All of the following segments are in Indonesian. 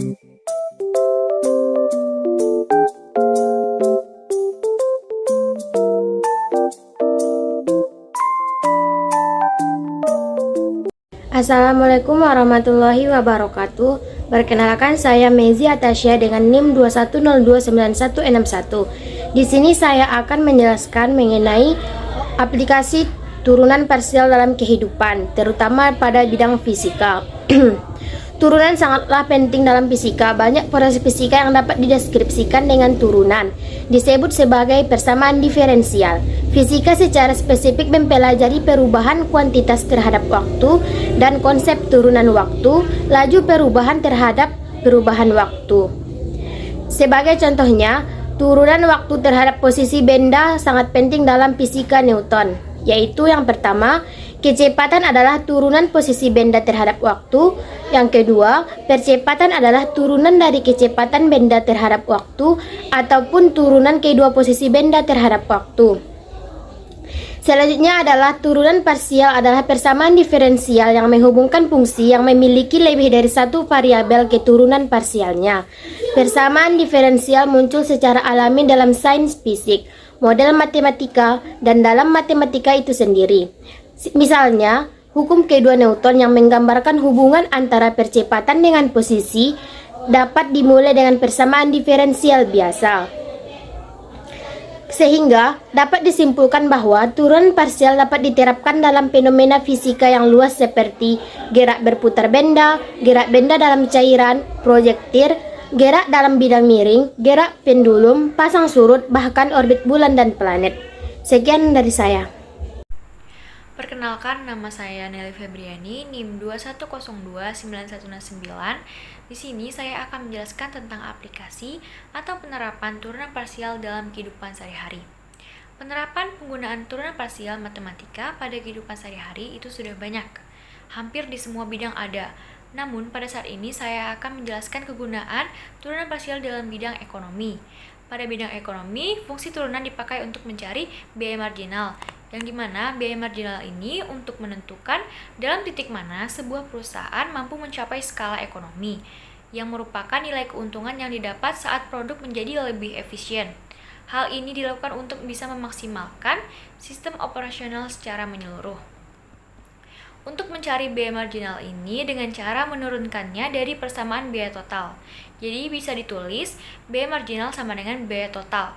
Assalamualaikum warahmatullahi wabarakatuh. Perkenalkan, saya Mezi Atasya dengan NIM 21029161. Di sini saya akan menjelaskan mengenai aplikasi turunan parsial dalam kehidupan, terutama pada bidang fisika. Turunan sangatlah penting dalam fisika. Banyak proses fisika yang dapat dideskripsikan dengan turunan, disebut sebagai persamaan diferensial. Fisika secara spesifik mempelajari perubahan kuantitas terhadap waktu dan konsep turunan waktu, laju perubahan terhadap perubahan waktu. Sebagai contohnya, turunan waktu terhadap posisi benda sangat penting dalam fisika Newton, yaitu yang pertama, kecepatan adalah turunan posisi benda terhadap waktu. Yang kedua, percepatan adalah turunan dari kecepatan benda terhadap waktu ataupun turunan kedua posisi benda terhadap waktu. Selanjutnya adalah turunan parsial adalah persamaan diferensial yang menghubungkan fungsi yang memiliki lebih dari satu variabel ke turunan parsialnya. Persamaan diferensial muncul secara alami dalam sains fisik, model matematika, dan dalam matematika itu sendiri. Misalnya, hukum kedua Newton yang menggambarkan hubungan antara percepatan dengan posisi dapat dimulai dengan persamaan diferensial biasa. Sehingga dapat disimpulkan bahwa turunan parsial dapat diterapkan dalam fenomena fisika yang luas seperti gerak berputar benda, gerak benda dalam cairan, proyektil, gerak dalam bidang miring, gerak pendulum, pasang surut, bahkan orbit bulan dan planet. Sekian dari saya. Perkenalkan, nama saya Nelly Febriani, NIM 21029169. Di sini saya akan menjelaskan tentang aplikasi atau penerapan turunan parsial dalam kehidupan sehari-hari. Penerapan penggunaan turunan parsial matematika pada kehidupan sehari-hari itu sudah banyak. Hampir di semua bidang ada. Namun pada saat ini saya akan menjelaskan kegunaan turunan parsial dalam bidang ekonomi. Pada bidang ekonomi, fungsi turunan dipakai untuk mencari biaya marginal, yang dimana biaya marginal ini untuk menentukan dalam titik mana sebuah perusahaan mampu mencapai skala ekonomi, yang merupakan nilai keuntungan yang didapat saat produk menjadi lebih efisien. Hal ini dilakukan untuk bisa memaksimalkan sistem operasional secara menyeluruh. Untuk mencari biaya marginal ini dengan cara menurunkannya dari persamaan biaya total. Jadi bisa ditulis biaya marginal sama dengan biaya total.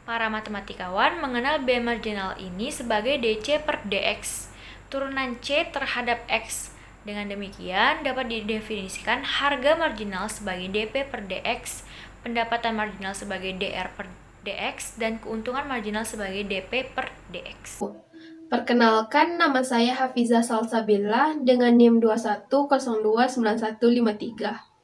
Para matematikawan mengenal biaya marginal ini sebagai DC per DX, turunan C terhadap X. Dengan demikian, dapat didefinisikan harga marginal sebagai DP per DX, pendapatan marginal sebagai DR per DX, dan keuntungan marginal sebagai DP per DX. Perkenalkan, nama saya Hafizah Salsabila dengan NIM 21029153.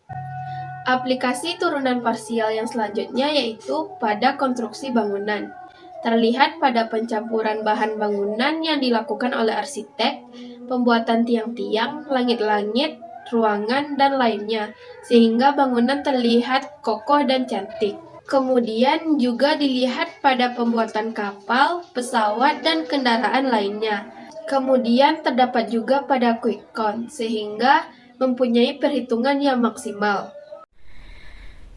Aplikasi turunan parsial yang selanjutnya yaitu pada konstruksi bangunan. Terlihat pada pencampuran bahan bangunan yang dilakukan oleh arsitek, pembuatan tiang-tiang, langit-langit, ruangan, dan lainnya, sehingga bangunan terlihat kokoh dan cantik. Kemudian juga dilihat pada pembuatan kapal, pesawat, dan kendaraan lainnya. Kemudian terdapat juga pada quick count, sehingga mempunyai perhitungan yang maksimal.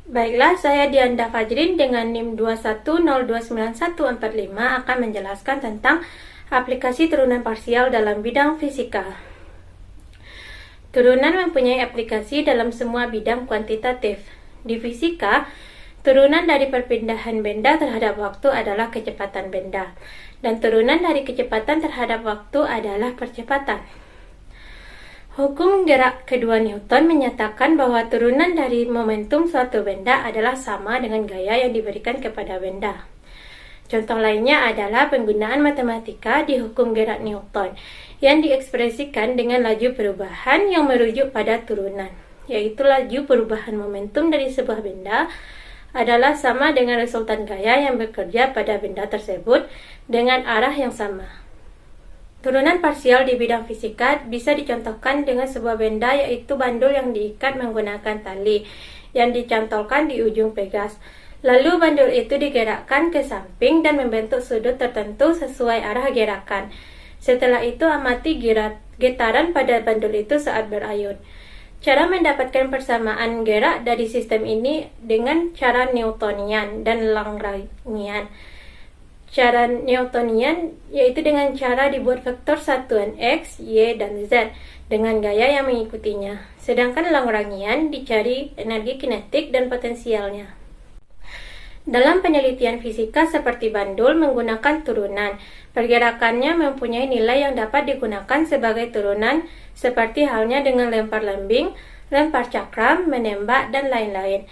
Baiklah, saya Dianda Fajrin dengan NIM 21029145 akan menjelaskan tentang aplikasi turunan parsial dalam bidang fisika. Turunan mempunyai aplikasi dalam semua bidang kuantitatif. Di fisika, turunan dari perpindahan benda terhadap waktu adalah kecepatan benda, dan turunan dari kecepatan terhadap waktu adalah percepatan. Hukum gerak kedua Newton menyatakan bahwa turunan dari momentum suatu benda adalah sama dengan gaya yang diberikan kepada benda. Contoh lainnya adalah penggunaan matematika di hukum gerak Newton yang diekspresikan dengan laju perubahan yang merujuk pada turunan, yaitu laju perubahan momentum dari sebuah benda adalah sama dengan resultan gaya yang bekerja pada benda tersebut dengan arah yang sama. Turunan parsial di bidang fisika bisa dicontohkan dengan sebuah benda, yaitu bandul yang diikat menggunakan tali yang dicantolkan di ujung pegas. Lalu bandul itu digerakkan ke samping dan membentuk sudut tertentu sesuai arah gerakan. Setelah itu amati getaran pada bandul itu saat berayun. Cara mendapatkan persamaan gerak dari sistem ini dengan cara Newtonian dan Lagrangian. Cara Newtonian yaitu dengan cara dibuat vektor satuan X, Y, dan Z dengan gaya yang mengikutinya. Sedangkan Lagrangian dicari energi kinetik dan potensialnya. Dalam penelitian fisika seperti bandul menggunakan turunan, pergerakannya mempunyai nilai yang dapat digunakan sebagai turunan seperti halnya dengan lempar lembing, lempar cakram, menembak, dan lain-lain.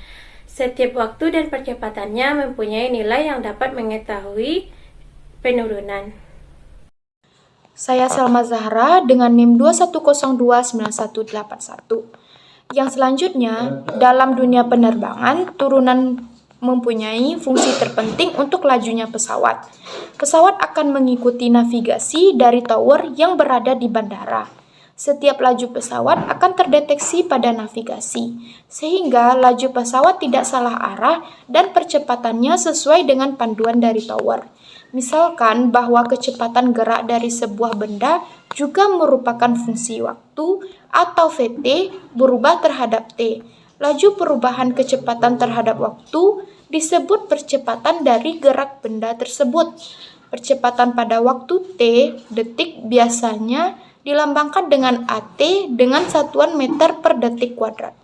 Setiap waktu dan percepatannya mempunyai nilai yang dapat mengetahui penurunan. Saya Salma Zahra dengan NIM 210291181. Yang selanjutnya, dalam dunia penerbangan, turunan mempunyai fungsi terpenting untuk lajunya pesawat. Pesawat akan mengikuti navigasi dari tower yang berada di bandara. Setiap laju pesawat akan terdeteksi pada navigasi, sehingga laju pesawat tidak salah arah dan percepatannya sesuai dengan panduan dari tower. Misalkan bahwa kecepatan gerak dari sebuah benda juga merupakan fungsi waktu atau Vt berubah terhadap t. Laju perubahan kecepatan terhadap waktu disebut percepatan dari gerak benda tersebut. Percepatan pada waktu t detik biasanya dilambangkan dengan AT dengan satuan meter per detik kuadrat.